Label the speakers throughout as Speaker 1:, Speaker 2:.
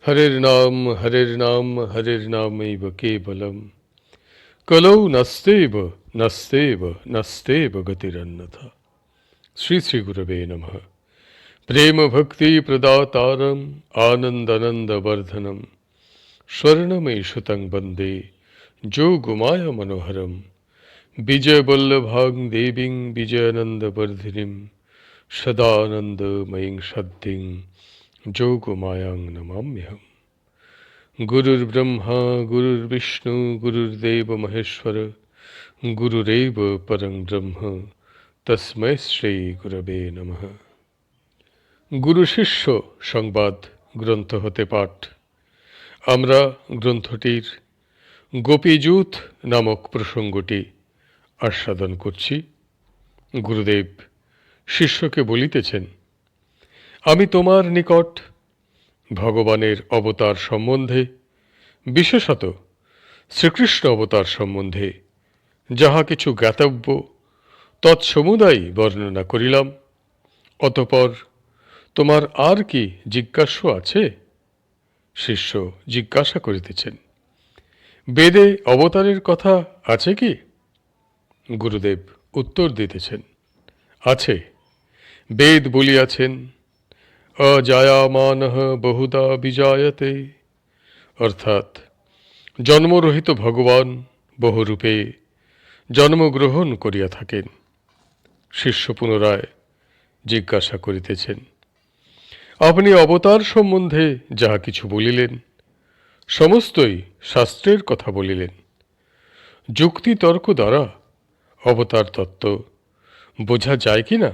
Speaker 1: हरिर्नाम हरिर्नामैव केवलम् कलौ नस्तेव गतिरन्यथा। श्री श्री गुरवे नमः। प्रेम भक्ति प्रदातारम् आनन्दानन्दवर्धनम् स्वर्णमयीशतं वन्दे जोगमाया मनोहरम् विजयवल्लभां देवीं विजयानन्दवर्धिनीं सदानन्दमयीं सद्धिं जोगमायां नमाम्यहम्। गुरुर्ब्रह्मा गुरुर्विष्णु गुरुर्देव महेश्वर गुरुरेव परं ब्रह्म तस्मै श्री गुरवे नमः। গুরু শিষ্য সংবাদ গ্রন্থ হতে পাঠ। আমরা গ্রন্থটির গোপীযুথ নামক প্রসঙ্গটি আস্বাদন করছি। গুরুদেব শিষ্যকে বলিতেছেন, আমি তোমার নিকট ভগবানের অবতার সম্বন্ধে, বিশেষত শ্রীকৃষ্ণ অবতার সম্বন্ধে যাহা কিছু জ্ঞাতব্য তৎসমুদায় বর্ণনা করিলাম। অতঃপর তোমার আর কি জিজ্ঞাস্য আছে? শিষ্য জিজ্ঞাসা করিতেছেন, বেদে অবতারের কথা আছে কি? গুরুদেব উত্তর দিতেছেন, আছে। বেদ বলিয়াছেন, অজায়ামানঃ বহুধা বিজায়তে, অর্থাৎ জন্মরহিত ভগবান বহুরূপে জন্মগ্রহণ করিয়া থাকেন। শিষ্য পুনরায় জিজ্ঞাসা করিতেছেন, আপনি অবতার সম্বন্ধে যাহা কিছু বলিলেন সমস্তই শাস্ত্রের কথা বলিলেন। যুক্তি তর্ক দ্বারা অবতার তত্ত্ব বোঝা যায় কি না?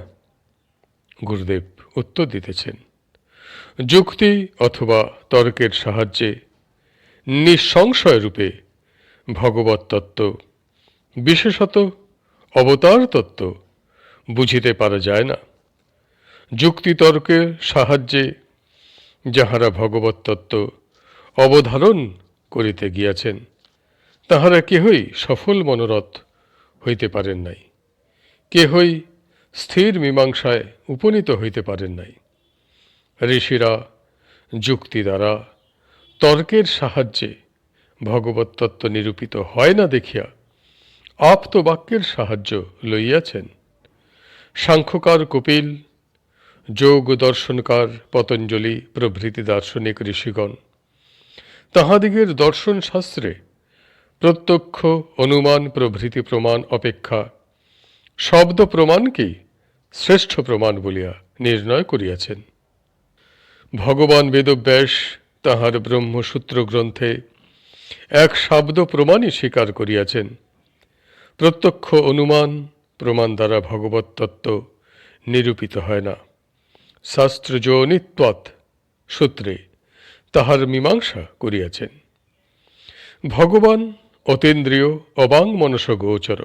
Speaker 1: গুরুদেব উত্তর দিতেছেন, যুক্তি অথবা তর্কের সাহায্যে নিঃসংশয় রূপে ভগবত তত্ত্ব, বিশেষত অবতার তত্ত্ব বুঝিতে পারা যায় না। যুক্তিতর্কের সাহায্যে যাহারা ভগবত তত্ত্ব অবধারণ করিতে গিয়াছেন তাহারা কেহই সফল মনোরথ হইতে পারেন নাই, কেহই স্থির মীমাংসায় উপনীত হইতে পারেন নাই। ঋষিরা যুক্তি দ্বারা তর্কের সাহায্যে ভগবত তত্ত্ব নিরূপিত হয় না দেখিয়া আপ্তবাক্যের সাহায্য লইয়াছেন। সাংখ্যকার কপিল, যোগ দর্শনকার পতঞ্জলি প্রভৃতি দার্শনিক ঋষিগণ তাহাদিগের দর্শন শাস্ত্রে প্রত্যক্ষ অনুমান প্রভৃতি প্রমাণ অপেক্ষা শব্দ প্রমাণকেই শ্রেষ্ঠ প্রমাণ বলিয়া নির্ণয় করিয়াছেন। ভগবান বেদব্যাস তাহার ব্রহ্মসূত্র গ্রন্থে এক শব্দ প্রমাণই স্বীকার করিয়াছেন। প্রত্যক্ষ অনুমান প্রমাণ দ্বারা ভগবত তত্ত্ব নিরূপিত হয় না। শাস্ত্রজনিত্বাৎ সূত্রে তাহার মীমাংসা করিয়াছেন। ভগবান অতীন্দ্রিয় অবাংমনস গোচর।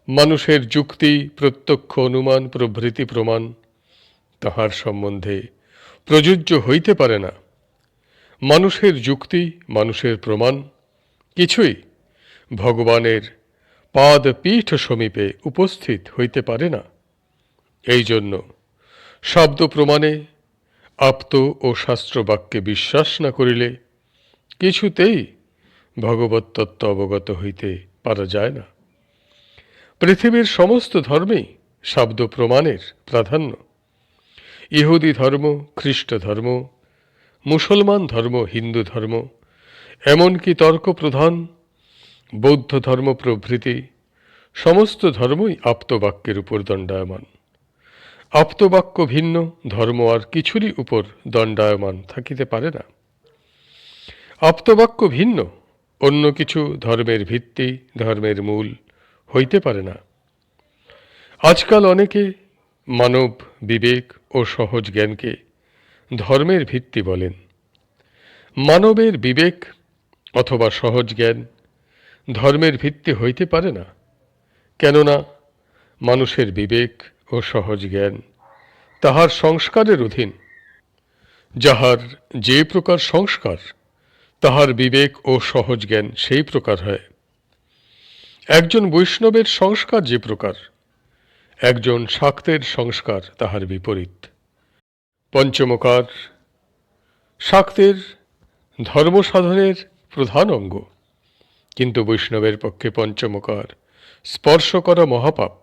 Speaker 1: মানুষের যুক্তি প্রত্যক্ষ অনুমান প্রভৃতি প্রমাণ তাহার সম্বন্ধে প্রযোজ্য হইতে পারে না। মানুষের যুক্তি, মানুষের প্রমাণ কিছুই ভগবানের পাদপীঠ সমীপে উপস্থিত হইতে পারে না। এই জন্য শব্দ প্রমাণে আপ্ত ও শাস্ত্রবাক্যে বিশ্বাস না করিলে কিছুতেই ভগবত তত্ত্ব অবগত হইতে পারা যায় না। পৃথিবীর সমস্ত ধর্মেই শব্দ প্রমাণের প্রাধান্য। ইহুদি ধর্ম, খ্রিস্ট ধর্ম, মুসলমান ধর্ম, হিন্দু ধর্ম, এমনকি তর্ক প্রধান বৌদ্ধ ধর্ম প্রভৃতি সমস্ত ধর্মই আপ্তবাক্যের উপর দণ্ডায়মান। আপ্তবাক্য ভিন্ন ধর্ম আর কিছুরই উপর দণ্ডায়মান থাকিতে পারে না। আপ্তবাক্য ভিন্ন অন্য কিছু ধর্মের ভিত্তি, ধর্মের মূল হইতে পারে না। আজকাল অনেকে মানব বিবেক ও সহজ জ্ঞানকে ধর্মের ভিত্তি বলেন। মানবের বিবেক অথবা সহজ জ্ঞান ধর্মের ভিত্তি হইতে পারে না। কেননা মানুষের বিবেক ও সহজ জ্ঞান তাহার সংস্কারের অধীন। যাহার যে প্রকার সংস্কার তাহার বিবেক ও সহজ জ্ঞান সেই প্রকার হয়। একজন বৈষ্ণবের সংস্কার যে প্রকার, একজন শাক্তের সংস্কার তাহার বিপরীত। পঞ্চমকার শাক্তের ধর্মসাধনের প্রধান অঙ্গ, কিন্তু বৈষ্ণবের পক্ষে পঞ্চমকার স্পর্শ করা মহাপাপ।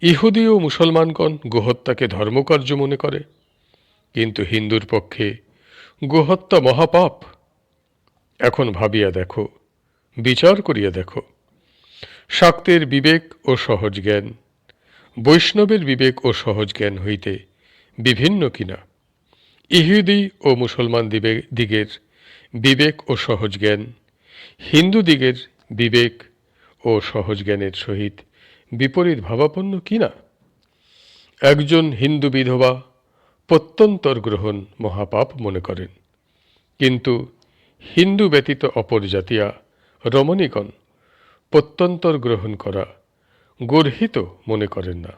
Speaker 1: ইহুদি ও মুসলমানগণ গোহত্যাকে ধর্মকার্য মনে করে, কিন্তু হিন্দুর পক্ষে গোহত্যা মহাপাপ। এখন ভাবিয়া দেখো, বিচার করিয়া দেখো, শাক্তের বিবেক ও সহজ জ্ঞান বৈষ্ণবের বিবেক ও সহজ জ্ঞান হইতে বিভিন্ন কিনা। ইহুদি ও মুসলমান দিগের বিবেক ও সহজ জ্ঞান হিন্দু দিগের বিবেক ও সহজ জ্ঞানের সহিত বিপরীত ভাবাপন্ন কিনা। একজন হিন্দু বিধবা প্রত্যন্তর গ্রহণ মহাপাপ মনে করেন, কিন্তু হিন্দু ব্যতীত অপর জাতিয়া রমণীগণ প্রত্যন্তর গ্রহণ করা গর্হিত মনে করেন না।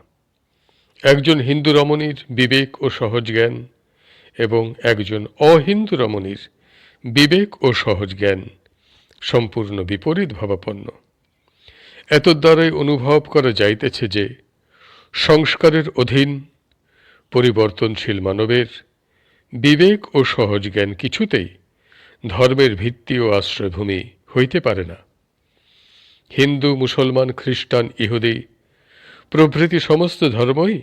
Speaker 1: একজন হিন্দু রমণীর বিবেক ও সহজ জ্ঞান এবং একজন অহিন্দু রমণীর বিবেক ও সহজ জ্ঞান সম্পূর্ণ বিপরীত ভাবাপন্ন। এতদ্বারাই অনুভব করা যাইতেছে যে সংস্কারের অধীন পরিবর্তনশীল মানবের বিবেক ও সহজ জ্ঞান কিছুতেই ধর্মের ভিত্তি ও আশ্রয়ভূমি হইতে পারে না। হিন্দু, মুসলমান, খ্রিস্টান, ইহুদি প্রভৃতি সমস্ত ধর্মই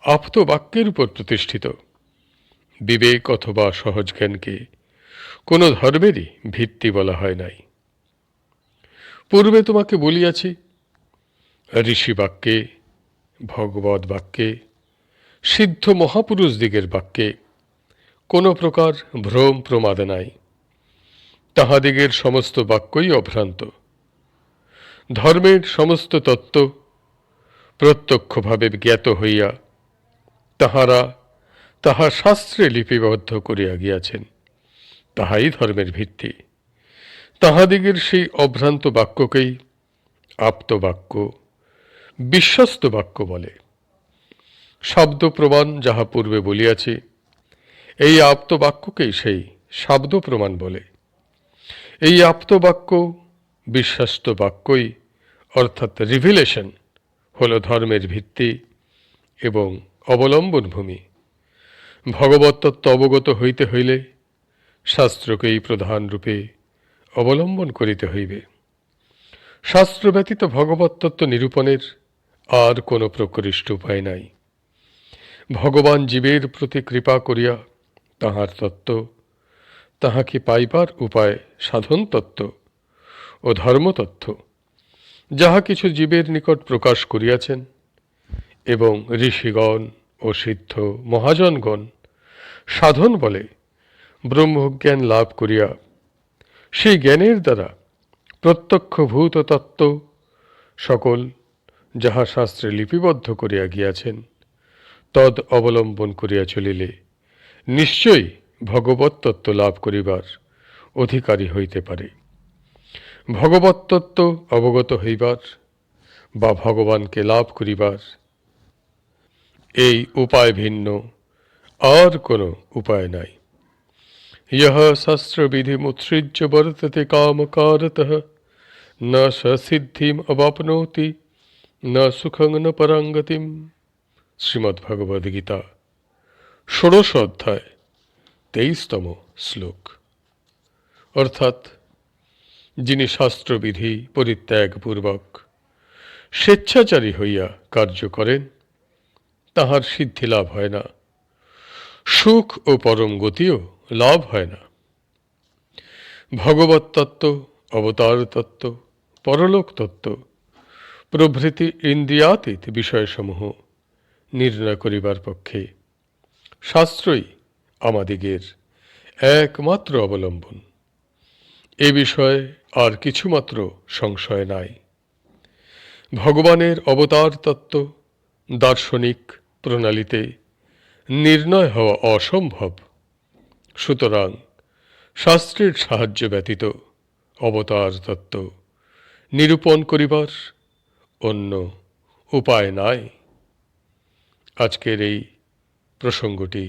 Speaker 1: আপ্তবাক্যের উপর প্রতিষ্ঠিত। বিবেক অথবা সহজ জ্ঞানকে কোনো ধর্মেরই ভিত্তি বলা হয় নাই। পূর্বে তোমাকে বলিয়াছি, ঋষি বাক্যে, ভগবদ বাক্যে, সিদ্ধ মহাপুরুষ দিগের বাক্যে কোনো প্রকার ভ্রম প্রমাদ নাই। তাহাদিগের সমস্ত বাক্যই অভ্রান্ত। ধর্মের সমস্ত তত্ত্ব প্রত্যক্ষভাবে জ্ঞাত হইয়া তাহারা তাহা শাস্ত্রে লিপিবদ্ধ করিয়া গিয়াছেন, তাহাই ধর্মের ভিত্তি। তাহাদিগের সেই অভ্রান্ত বাক্যকেই আপ্তবাক্য, বিশ্বস্ত বাক্য বলে। শব্দ প্রমাণ যাহা পূর্বে বলিয়াছি, এই আপ্তবাক্যকেই সেই শব্দ প্রমাণ বলে। এই আপ্তবাক্য, বিশ্বস্ত বাক্যই অর্থাৎ রিভিলেশন হল ধর্মের ভিত্তি এবং অবলম্বন ভূমি। ভগবত তত্ত্ব অবগত হইতে হইলে শাস্ত্রকেই প্রধান রূপে অবলম্বন করিতে হইবে। শাস্ত্র ব্যতীত ভগবত তত্ত্ব নিরূপণের আর কোনো প্রকৃষ্ট উপায় নাই। ভগবান জীবের প্রতি কৃপা করিয়া তাহার তত্ত্ব, তাহাকে পাইবার উপায় সাধন তত্ত্ব ও ধর্মতত্ত্ব যাহা কিছু জীবের নিকট প্রকাশ করিয়াছেন এবং ঋষিগণ ও সিদ্ধ মহাজনগণ সাধন বলে ব্রহ্মজ্ঞান লাভ করিয়া সেই জ্ঞানের দ্বারা প্রত্যক্ষভূত তত্ত্ব সকল যাহা শাস্ত্রে লিপিবদ্ধ করিয়া গিয়াছেন তদ অবলম্বন করিয়া চলিলে নিশ্চয়ই ভগবত তত্ত্ব লাভ করিবার অধিকারী হইতে পারে। ভগবত তত্ত্ব অবগত হইবার বা ভগবানকে লাভ করিবার এই উপায় ভিন্ন আর কোনো উপায় নাই। यः शास्त्रविधिमुत्सृज्य वर्तते कामकारतः न स सिद्धिम् अवाप्नोति न सुखं न परां गतिम्। শ্রীমদ্ভগবদ্গীতা ১৬ অধ্যায় ২৩তম শ্লোক। অর্থাৎ যিনি শাস্ত্রবিধি পরিত্যাগপূর্বক স্বেচ্ছাচারী হইয়া কার্য করেন তাহার সিদ্ধি লাভ হয় না, সুখ ও পরম গতিও লাভ হয় না। ভগবত তত্ত্ব, অবতার তত্ত্ব, পরলোক তত্ত্ব প্রভৃতি ইন্দ্রিয়াতীত বিষয়সমূহ নির্ণয় করিবার পক্ষে শাস্ত্রই আমাদিগের একমাত্র অবলম্বন। এ বিষয়ে আর কিছুমাত্র সংশয় নাই। ভগবানের অবতার তত্ত্ব দার্শনিক প্রণালীতে নির্ণয় হওয়া অসম্ভব। সুতরাং শাস্ত্রের সাহায্য ব্যতীত অবতার তত্ত্ব নিরূপণ করিবার অন্য উপায় নাই। আজকের এই প্রসঙ্গটি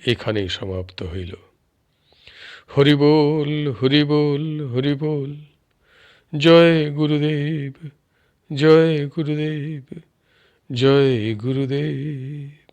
Speaker 1: এখানেই সমাপ্ত হইল। হরি বল, হরি বল, হরি বল। জয় গুরুদেব, জয় গুরুদেব, জয় গুরুদেব।